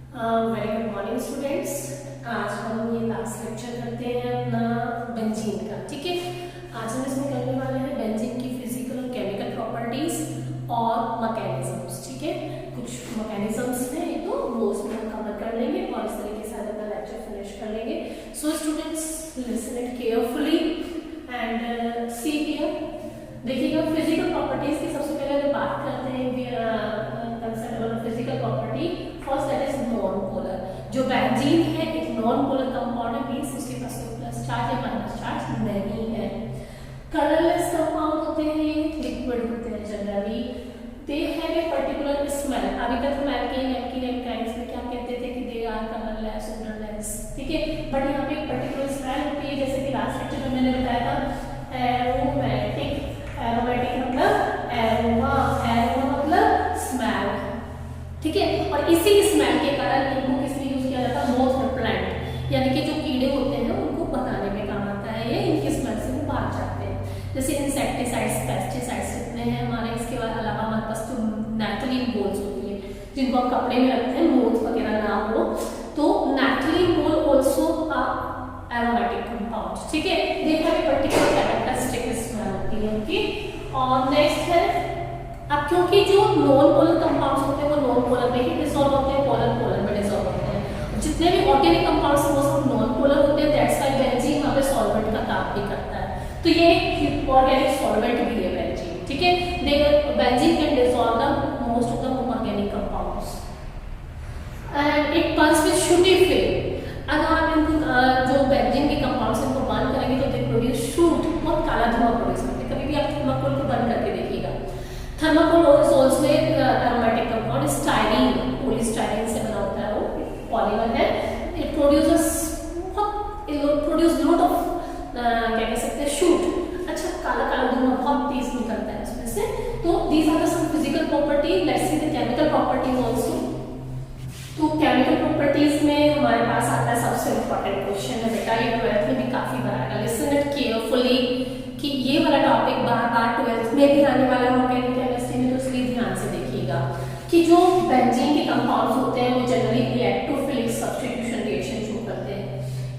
Very good morning students. आज हम ये लास्ट लेक्चर करते हैं अपना बेंजीन का। ठीक है, आज हम इसमें करने वाले हैं बेंजीन की फिजिकल और केमिकल प्रॉपर्टीज और मैकेनिज्म्स। ठीक है, कुछ मैकेनिज्म्स हैं ये तो वो उसमें हम कवर कर लेंगे और इस तरीके से अपना लेक्चर फिनिश कर लेंगे। So students listen it carefully and see here. देखिएगा, फिजिकल प्रॉपर्टीज की सबसे पहले अगर बात करते हैं concept of physical property, first that is non polar. जो बेंजीन है एक नॉन पोलर कंपाउंड है, मींस उसके पास कोई प्लस चार्ज या माइनस चार्ज नहीं है। कलरलेस कंपाउंड होते हैं, ये लिक्विड होते हैं generally. They have a particular smell. अभी तक हम एल्केन एल्काइंस में क्या कहते थे कि दे आर कलरलेस ओडरलेस। ठीक है, बट यहाँ पे एक पर्टिकुलर स्मेल होती है, जैसे कि लास्ट लेक्चर में मैंने बताया था एरोमेटिक। एरोमेटिक मतलब एरोमा, एरोमा मतलब स्मेल। ठीक है, और इसी स्मेल के कारण इनको किस लिए यूज किया जाता है? मोथ रिपेलेंट, यानी कि जो कीड़े होते हैं उनको भगाने में काम आता है ये, इनकी स्मेल से वो भाग जाते हैं। जैसे इंसेक्टिसाइड्स, पेस्टिसाइड्स कितने हैं हमारे। इसके बाद अलावा हमारे पास जो नैफ्थलीन बोल्स होती है जिनको हम कपड़े में रखते हैं, मोथ वगैरह ना हो, तो नैफ्थलीन बोल ऑल्सो एरोमेटिक कंपाउंड। ठीक है, they have a particular characteristic smell होती है उनकी। और नेक्स्ट है, अब क्योंकि जो नॉन पोलर कंपाउंड्स होते हैं वो नॉन पोलर में ही डिसॉल्व होते हैं, पोलर पोलर में डिसॉल्व होते हैं। जितने भी ऑर्गेनिक कंपाउंड्स हैं वो सब नॉन पोलर होते हैं, दैट्स व्हाई बेंजीन वहां पे सॉल्वेंट का काम भी करता है। तो ये एक ऑर्गेनिक सॉल्वेंट भी है बेंजीन। ठीक है, benzene can dissolve the most of the organic compounds and it Burns with sooty flame. अगर आप इनको जो बेंजीन के कंपाउंड्स इनको बर्न करेंगे तो दे प्रोड्यूस शूट, बहुत काला धुआं प्रोड्यूस करते हैं। कभी भी आप थर्माकोल को बर्न करके देखिएगा। Thermocol is also aromatic compound, styrene, polystyrene से बना होता है, वो पॉलीमर है। इट प्रोड्यूसेस लॉट ऑफ क्या कह सकते हैं, शूट। अच्छा, काला काला धुआं बहुत तेज निकलता है उसमें से। तो these are the some physical property. Let's see the chemical properties also. तो केमिकल प्रॉपर्टीज में हमारे पास आता है सबसे इंपॉर्टेंट क्वेश्चन है बेटा, ये 12th में भी काफी बार आएगा। लिसन इट केयरफुली कि ये वाला टॉपिक बार-बार 12th में भी आने वाला है ऑर्गेनिक केमिस्ट्री में, तो इसलिए ध्यान से देखिएगा कि जो बेंजीन के कंपाउंड्स होते हैं वो generally electrophilic substitution reaction show करते हैं।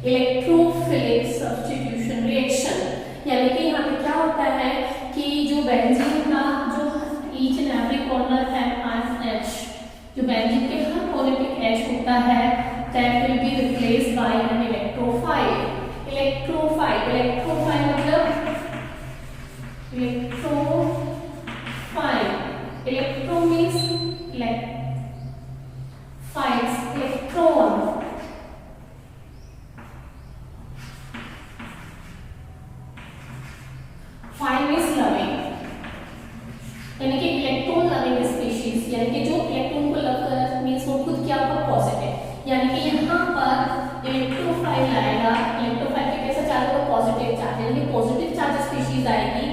इलेक्ट्रोफिलिक सब्स्टिट्यूशन रिएक्शन यानी कि यहाँ पे क्या होता है कि जो बेंजीन का जो ईच एंड एवरी कॉर्नर है एच, जो बेंजीन के हर कोने पे एच होता है, that will be replaced by an electrophile. Electrophile, electrophile मतलब electrophile, electro means files, electron. File means loving, यानी कि इलेक्ट्रॉन लविंग स्पीशीज, यानी कि जो इलेक्ट्रॉन को लव कर मींस वो खुद क्या होगा, पॉजिटिव। यानी कि यहाँ पर इलेक्ट्रोफाइल आएगा, इलेक्ट्रोफाइल पे कैसा चार्ज होगा, पॉजिटिव चार्ज, यानी कि पॉजिटिव चार्ज स्पीशीज आएगी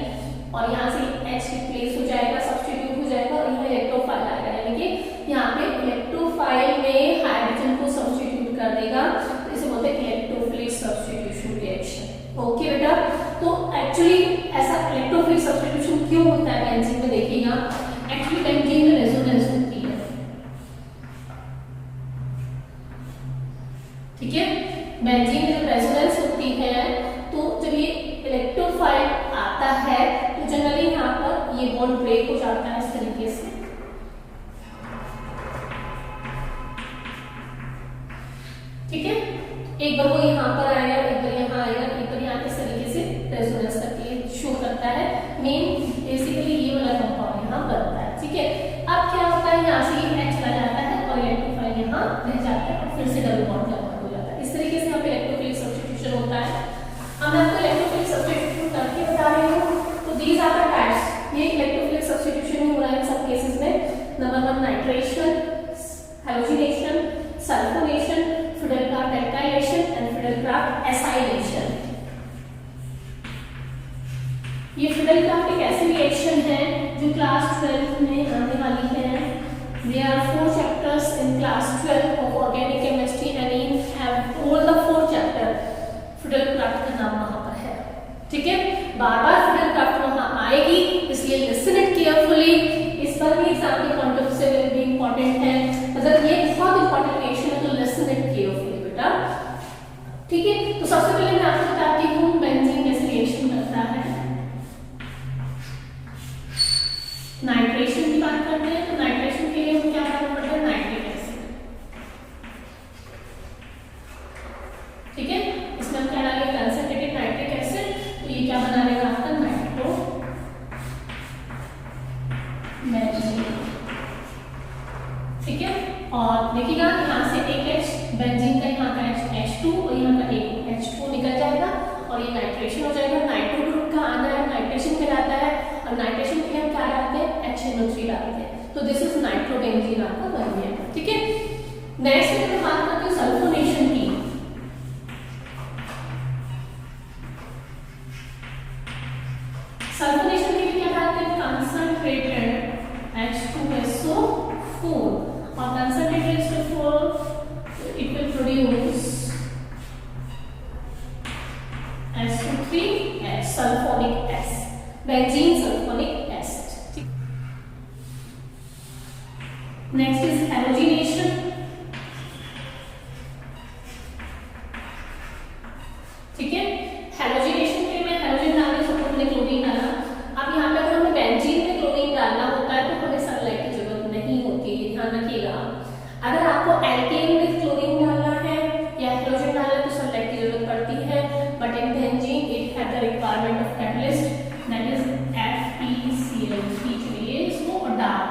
और यहाँ से H रिप्लेस हो जाएगा, सब्स्टिट्यूट हो जाएगा और यहाँ इलेक्ट्रोफाइल आएगा। यानी कि यहाँ पे इलेक्ट्रोफाइल में हाइड्रोजन को सब्स्टिट्यूट कर देगा, तो इसे बोलते हैं इलेक्ट्रोफिलिक सब्स्टिट्यूशन रिएक्शन। ओके बेटा, तो एक्चुअली ऐसा इलेक्ट्रोफिलिक सब्स्टिट्यूशन क्यों होता है बेंजीन में? देखिएगा, एक्चुअली बेंजीन में रेजोनेंस होती है। ठीक है, बेंजीन में जब रेजोनेंस होती है तो जब ये इलेक्ट्रोफाइल आता है तो जनरली यहाँ पर ये बॉन्ड ब्रेक हो जाता है इस तरीके से। ठीक है, एक बार वो यहाँ पर आएगा, एक बार यहाँ आएगा, एक बार यहाँ इस तरीके से रेजोनेंस करके शो करता है। मेन बेसिकली ये वाला कंपाउंड यहाँ बनता है। ठीक है, अब क्या होता है, यहाँ से ये H चला जाता है और इलेक्ट्रोफाइल यहाँ रह जाता है और फिर से डबल बॉन्ड हो जाता है। इस तरीके से यहाँ पे इलेक्ट्रोफिलिक सब्स्टिट्यूशन होता है। अब मैं आपको इलेक्ट्रोफिलिक सब्स्टिट्यूशन करके बता रही हूँ। तो दीज आर द टाइप्स। ये इलेक्ट्रोफिलिक सब्स्टिट्यूशन ही हो रहा है इन सब केसेस में। Number 1 nitration, halogenation, sulphonation, Friedel Crafts alkylation and Friedel Crafts acylation. ये फिडेलक्राफ्ट एक ऐसी रिएक्शन है जो क्लास 12 में आने वाली है। There are 4 chapters in class 12 of organic chemistry and in have all the 4 chapter फिडेलक्राफ्ट का नाम वहां पर है। ठीक है, बार-बार फिडेलक्राफ्ट वहां आएगी, इसलिए लिसन इट केयरफुली। इस पर भी एग्जाम के पॉइंट ऑफ व्यू से भी इंपॉर्टेंट है। मतलब ये बहुत इंपॉर्टेंट रिएक्शन ठीक है, तो सबसे पहले मैं आपको बताती हूँ बेंजीन कैसे रिएक्शन करता है। नाइट्रेशन की बात करते हैं, तो नाइट्रेशन के लिए हम क्या करना पड़ता है, नाइट्रिक एसिड। ठीक है, इसमें हम क्या डालेंगे, कंसंट्रेटेड नाइट्रिक एसिड, तो ये क्या बना लेगा आपका नाइट्रो बेंजीन। ठीक है, और देखिएगा यहाँ से एक H, बेंजीन का यहाँ का H2 और यहाँ का एक H2 निकल जाएगा और ये नाइट्रेशन हो जाएगा। नाइट्रो ग्रुप का आना है नाइट्रेशन कहलाता है, और नाइट्रेशन के लिए हम क्या डालते हैं, HNO3 डालते हैं। तो दिस इज नाइट्रोबेंजीन आपका बन गया। ठीक है, नेक्स्ट मैं बात करती हूँ सल्फोनेशन की। सल्फोनेशन के लिए क्या डालते हैं, कंसंट्रेटेड H2SO4 और concentrated H2O4 it will produce S2,3H sulfonic acid, benzene sulfonic acid. Next is halogenation. ठीक है, हेलोजिनेशन के लिए मैं हेलोजन डालने से पहले क्लोरीन डाला। अब यहाँ पे अगर हमें बेंजीन में क्लोरीन डालना होता है तो हमें सनलाइट की जरूरत नहीं होती है, ध्यान रखिएगा। अगर आपको एल्केन में क्लोरीन डालना है या हेलोजन डालना है तो सनलाइट की जरूरत पड़ती है, but in benzene it have the requirement of catalyst that is FeCl3 चाहिए इसको, और डार्क,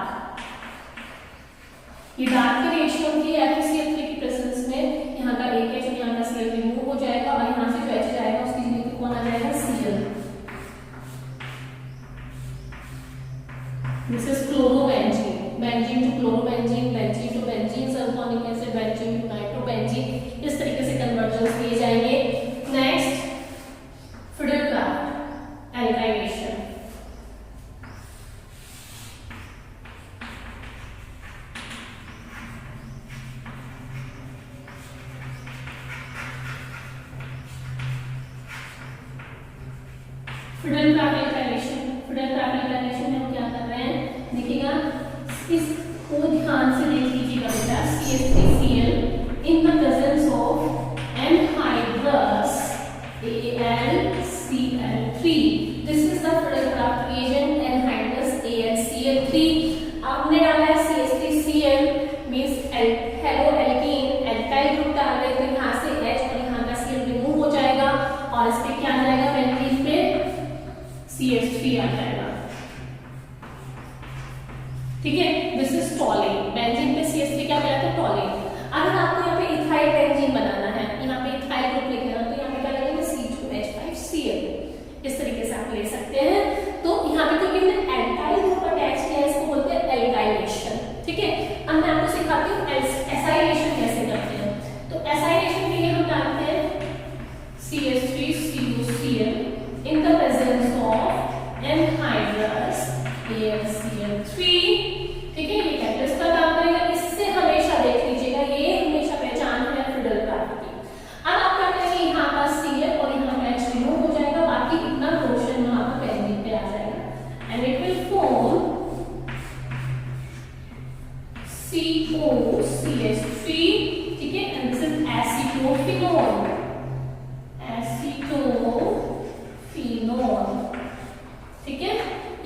ये डार्क की रिएक्शन होती है FeCl3 की प्रेजेंस में। यहाँ का एक H और यहाँ का Cl रिमूव हो जाएगा और यहाँ से जो H जाएगा उसकी जगह कौन आ जाएगा, Cl। This is chlorobenzene, benzene to chlorobenzene, benzene to benzene sulphonic acid, benzene to nitrobenzene, इस तरीके से कन्वर्जन्स किए जाएंगे। Next Friedel Crafts alkylation. Friedel Crafts alkylation में हम क्या कर रहे हैं, देखिएगा इसको ध्यान से देख लीजिएगा बेटा। CH3Cl in the presence of anhydrous AlCl3, this is the Friedel Crafts reagent anhydrous AlCl3। आपने डाला है CH3Cl means halo alkene, alkyl group डाल रहे तो यहाँ से H और यहाँ का Cl रिमूव हो जाएगा और इस पे क्या आ जाएगा, बेंजीन पे CH3 आ जाएगा। ठीक है, दिस इज टॉलिन, बेंजीन पे CH3 क्या कहलाता है, टॉलिन। अगर आपको यहाँ पे इथाइल बेंजीन बनाना है, यहाँ पे इथाइल ग्रुप लिखना है तो यहाँ पे क्या लगेगा, C2H5Cl, इस तरीके से आप ले सकते हैं। तो यहाँ पे क्योंकि हमने एल्काइल ग्रुप अटैच किया है इसको बोलते हैं एल्काइलेशन। ठीक है, अब मैं आपको सिखाती हूँ एसाइलेशन कैसे करते हैं। तो एसाइलेशन के लिए हम डालते हैं CH3CuCl in the presence of anhydrous AlCl3। ठीक है, ये कैटलिस्ट का काम करेगा। इससे हमेशा देख लीजिएगा, ये हमेशा पहचान है फिडेलक्राफ्ट की। अब आप क्या करेंगे, यहाँ का Cl और यहाँ का H रिमूव हो जाएगा, बाकी इतना पोर्शन वहां पर बेंजीन पे आ जाएगा and it will form COCH3। ठीक है, एंड दिस इज एसीटोफिनोल, ठीक है,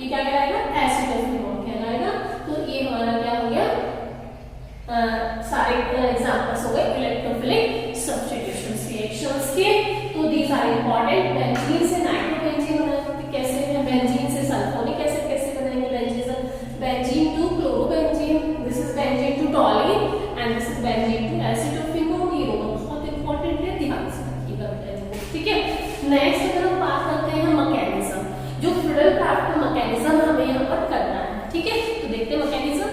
ये क्या कहलाएगा, एसीटोफिनोल कहलाएगा। तो ये हमारा क्या हो गया, सारे एग्जांपल्स हो गए इलेक्ट्रोफिलिक सब्स्टिट्यूशन रिएक्शंस के। तो दीज आर इंपॉर्टेंट। बेंजीन से नाइट्रोबेंजीन बनाएंगे कैसे, बेंजीन से सल्फोनिक एसिड कैसे बनाएंगे, benzene to chlorobenzene, this is benzene to toluene and this is benzene to acetophenol. ये दोनों बहुत इंपॉर्टेंट है, ध्यान से रखिएगा। ठीक है, नेक्स्ट अगर हम बात करते हैं मैकेनिज्म, जो फिडेलक्राफ्ट का मैकेनिज्म हमें यहाँ पर करना है। ठीक है, तो देखते हैं mechanism.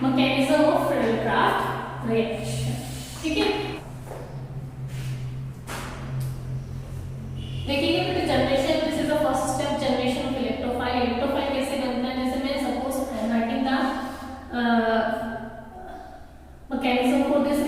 Mechanism of Friedel Crafts reaction. ठीक है, देखिए बेटा generation, this is the first step, generation of electrophile. Electrophile कैसे बनता है, जैसे मैं suppose writing the mechanism for this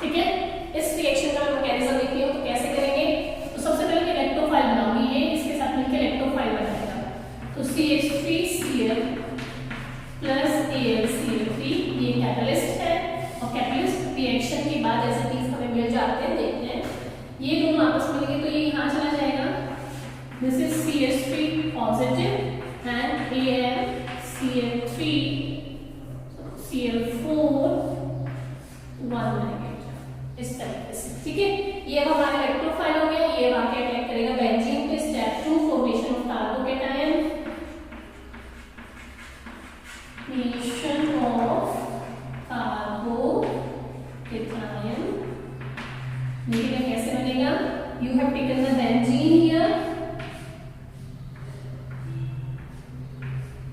ठीक है, इस रिएक्शन का मैकेनिज्म देखिए तो कैसे करेंगे। तो सबसे पहले इलेक्ट्रोफाइल बनाऊंगी, ये इसके साथ मिलकर इलेक्ट्रोफाइल बनाएगा। तो CH3Cl प्लस AlCl3 ये कैटलिस्ट है, और कैटलिस्ट रिएक्शन के बाद ऐसे चीज हमें मिल जाते हैं, देखते हैं ये दोनों आपस में मिलेंगे तो ये यहाँ चला जाएगा। This is CH3 positive and AlCl3 Cl4 1 negative, इस तरीके से। ठीक है, ये अब हमारा इलेक्ट्रोफाइल हो गया। ये आके अटैक करेगा बेंजीन पे। Step 2 formation of carbocation, creation of carbocation. देखिएगा कैसे बनेगा। You have taken the benzene here,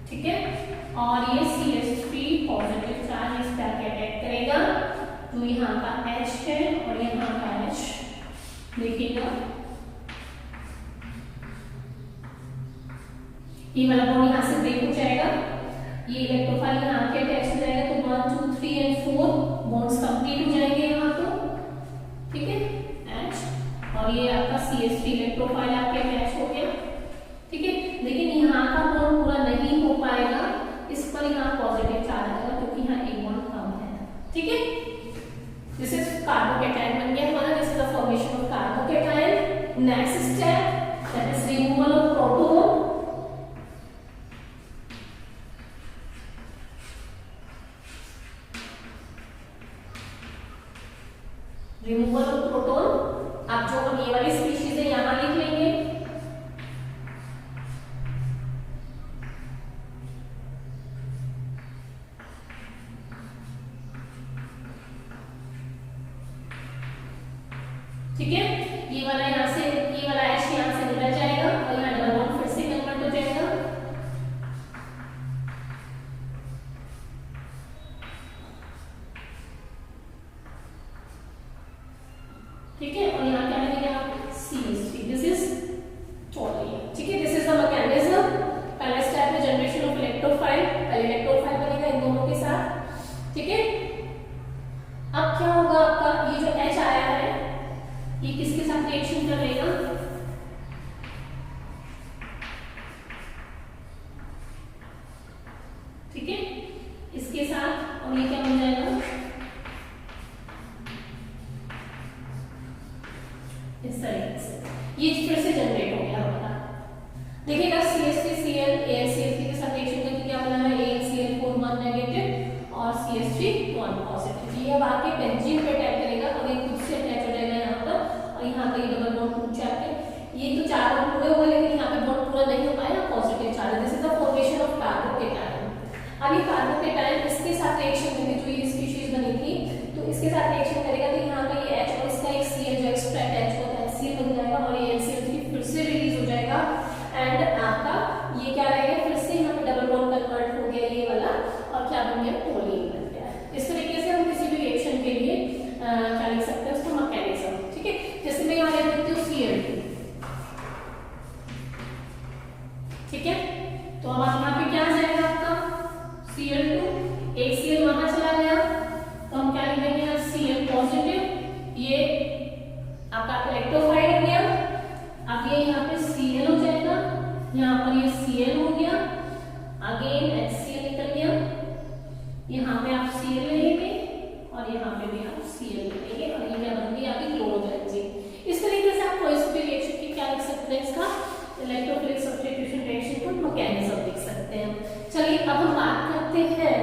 ठीक है, और ये CH3 पॉजिटिव चार्ज इस पर अटैक करेगा। तो यहाँ का H है और यहाँ का H, देखिएगा ये वाला बॉन्ड यहाँ से ब्रेक हो जाएगा। ये इलेक्ट्रोफाइल यहाँ आके अटैच हो जाएगा। तो 1 2 3 एंड 4 बॉन्ड्स कंप्लीट हो जाएंगे यहाँ तो, ठीक है, H, और ये आपका CH3 इलेक्ट्रोफाइल आके अटैच हो गया। ठीक है, लेकिन यहाँ का बॉन्ड पूरा नहीं हो पाएगा, इस पर यहाँ पॉजिटिव चार्ज आएगा क्योंकि यहाँ एक बॉन्ड कम है। ठीक है, दिस इज कार्बोकेटायन बन गया हमारा। This is the formation of carbocation. Next step that is removal of proton. Removal of proton, आप जो हम ये वाली स्पीशीज है यहां लिख लेंगे। ठीक है, ये वाला यहाँ से, ये वाला H यहाँ से निकल जाएगा और यहाँ डबल बॉन्ड फिर से कन्वर्ट हो जाएगा। ठीक है, और यहाँ क्या बनेगा CH3। This is total. ठीक है, दिस इज द मैकेनिज्म। पहला स्टेप है जनरेशन ऑफ इलेक्ट्रोफाइल। पहले इलेक्ट्रोफाइल बनेगा इन दोनों के साथ। ठीक है, अब क्या होगा आपका, ये जो H आया है ये किसके साथ रिएक्शन करेगा, ठीक है, इसके साथ, और ये क्या बन जाएगा, इस तरीके से। ये फिर से जनरेट हो गया हमारा। देखिएगा CH3Cl AlCl3 के साथ रिएक्शन करके क्या बना है, AlCl4 1 नेगेटिव और CH3 1 पॉजिटिव। ये अब आके बेंजीन पे अटैक करेगा और ये खुद से अटैच हो जाएगा यहाँ पर, और यहाँ का ये डबल बॉन्ड टूट जाते हैं। ये तो चार बॉन्ड पूरे हुए, लेकिन यहाँ पे बॉन्ड पूरा नहीं हो पाया, positive charge. This is the formation of carbocation. अब ये कार्बोकेटायन इसके साथ रिएक्शन करके, जो ये स्पीशीज बनी थी तो इसके साथ रिएक्शन करेगा, तो यहाँ का ये H और इसका एक Cl जो एक्स्ट्रा अटैच होता है Cl बन जाएगा, और ये AlCl3 फिर से रिलीज हो जाएगा। एंड आपका ये क्या रहेगा, फिर से यहाँ पे डबल बॉन्ड कन्वर्ट हो गया ये वाला, और क्या बन गया, टोलीन बन गया। इस तरीके से हम किसी भी रिएक्शन के लिए क्या लिख सकते हैं, उसका मैकेनिज्म। ठीक है, जैसे मैं यहाँ लिख देती हूँ Cl2। ठीक है, तो अब यहाँ पे क्या आ जाएगा आपका Cl2, एक Cl वहां चला गया, तो हम क्या लिख देंगे यहाँ Cl पॉजिटिव, ये आपका इलेक्ट्रोफाइल हो गया। अब ये यहाँ पे Cl हो जाएगा, यहाँ पर ये Cl हो गया, अगेन HCl निकल गया, यहाँ पे आप Cl लेंगे और यहाँ पे भी आप Cl लेंगे, और ये क्या बन गई आपकी क्लोरोबेंजीन। इस तरीके से आप कोई भी रिएक्शन की क्या लिख सकते हैं, इसका इलेक्ट्रोफिलिक सब्स्टिट्यूशन रिएक्शन को मैकेनिज्म लिख सकते हैं। चलिए अब हम बात करते हैं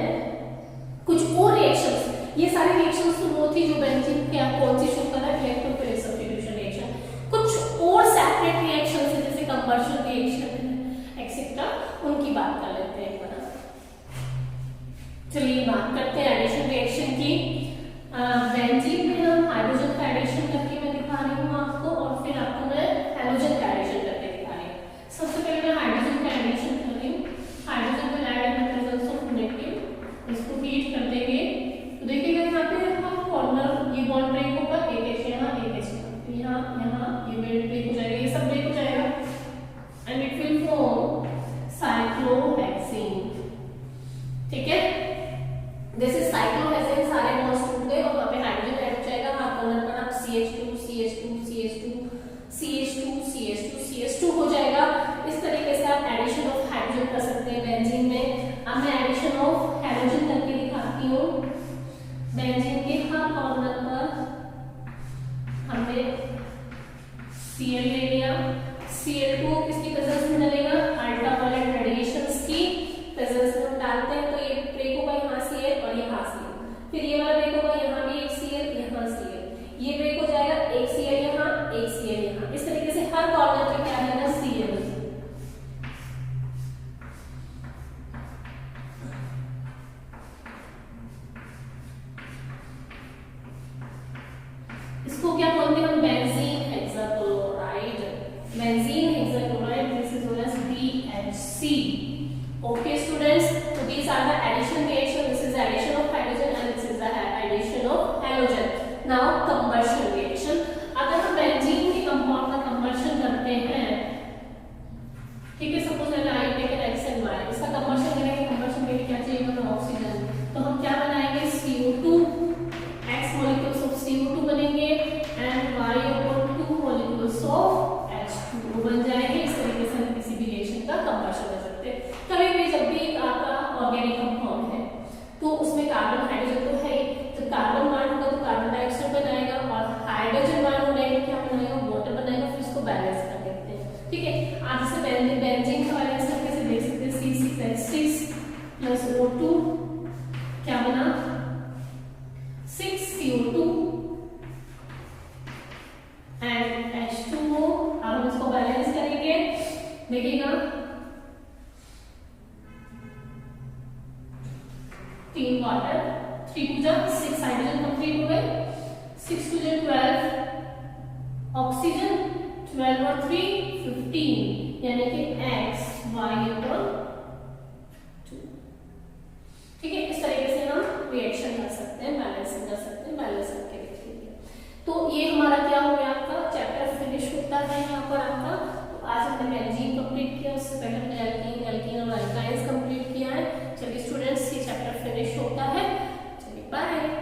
कुछ और रिएक्शंस। ये सारे रिएक्शंस तो वो थी जो बेंजीन के आप कौन सी शो कर रहा है, इलेक्ट्रोफिलिक सब्स्टिट्यूशन रिएक्शन। कुछ और सेपरेट रिएक्शंस है जैसे कंबशन रिएक्शन एक्सेट्रा, उनकी बात कर लेते हैं एक बार। चलिए बात करते हैं एडिशन रिएक्शन की। बेंजीन में हम हाइड्रोजन का एडिशन करके मैं दिखा रही हूँ आपको, और फिर आपको मैं हैलोजन का एडिशन करके दिखा रही हूँ। सबसे पहले मैं हाइड्रोजन का एडिशन कर रही हूँ। हाइड्रोजन में add in presence of negative, इसको हीट कर देंगे तो देखिएगा यहाँ पे हम कॉर्नर, ये बॉन्ड ब्रेक होगा, एक H यहाँ, एक H यहाँ, यहाँ ये ब्रेक हो जाएगा, ये सब ब्रेक हो जाएगा, and it will form cyclohexane. ठीक है, दिस इज साइक्लोहेक्सेन, सारे बॉन्ड्स टूट गए और वहां पे हाइड्रोजन ऐड हो जाएगा। रेजोनेंस में हम डालते हैं तो ये ब्रेक होगा यहाँ Cl और यहाँ Cl, फिर ये वाला ब्रेक होगा यहाँ भी एक Cl यहाँ Cl, ये ब्रेक हो जाएगा एक Cl यहाँ एक Cl यहाँ, इस तरीके से हर कॉर्नर पे क्या है ना Cl। इसको क्या बोलते हैं हम benzene hexachloride, benzene hexachloride, this is known as BHC। Okay students, so these are the addition reaction, this is the addition of hydrogen and this is the addition of halogen। now combustion reaction, अगर हम benzene के compound का combustion करते हैं, ठीक है, suppose I take an XNY, इसका combustion करेंगे, कंबशन के लिए क्या चाहिए हमें ऑक्सीजन, तो हम क्या बनाएंगे CO2, X molecules of CO2 बनेंगे एंड Y और 2 molecules of H2O बन जाएंगे। इस तरीके से हम किसी भी रिएक्शन का कंबशन कर सकते हैं। कभी भी जब भी आपका ऑर्गेनिक कंपाउंड है तो उसमें कार्बन हाइड्रोजन तो है, तो कार्बन बॉन्ड होगा तो कार्बन डाइऑक्साइड बनाएगा और हाइड्रोजन बॉन्ड होने के क्या बनाएगा, वाटर बनाएगा, फिर इसको बैलेंस कर देते हैं। ठीक है, आज से बेंजीन का बैलेंस करके कैसे देख सकते हैं, C6H6 प्लस O2 क्या बना 6CO2 एंड H2O। अब हम इसको बैलेंस करेंगे, देखिएगा 3 वाटर 3 2 6 हाइड्रोजन कंप्लीट हो गए, 6 2 12 ऑक्सीजन, 12 और 3 15 यानी कि X Y और 2। ठीक है, इस तरीके से हम रिएक्शन कर सकते हैं, बैलेंसिंग कर सकते हैं, बैलेंस करके देखेंगे। तो ये हमारा क्या हो गया, आपका चैप्टर फिनिश होता है यहाँ पर आपका। तो आज हमने बेंजीन कंप्लीट किया, उससे पहले हमने एल्कीन, एल्कीन और अल्काइंस कंप्लीट किया है। चलिए स्टूडेंट्स, ये चैप्टर फिनिश होता है। चलिए बाय।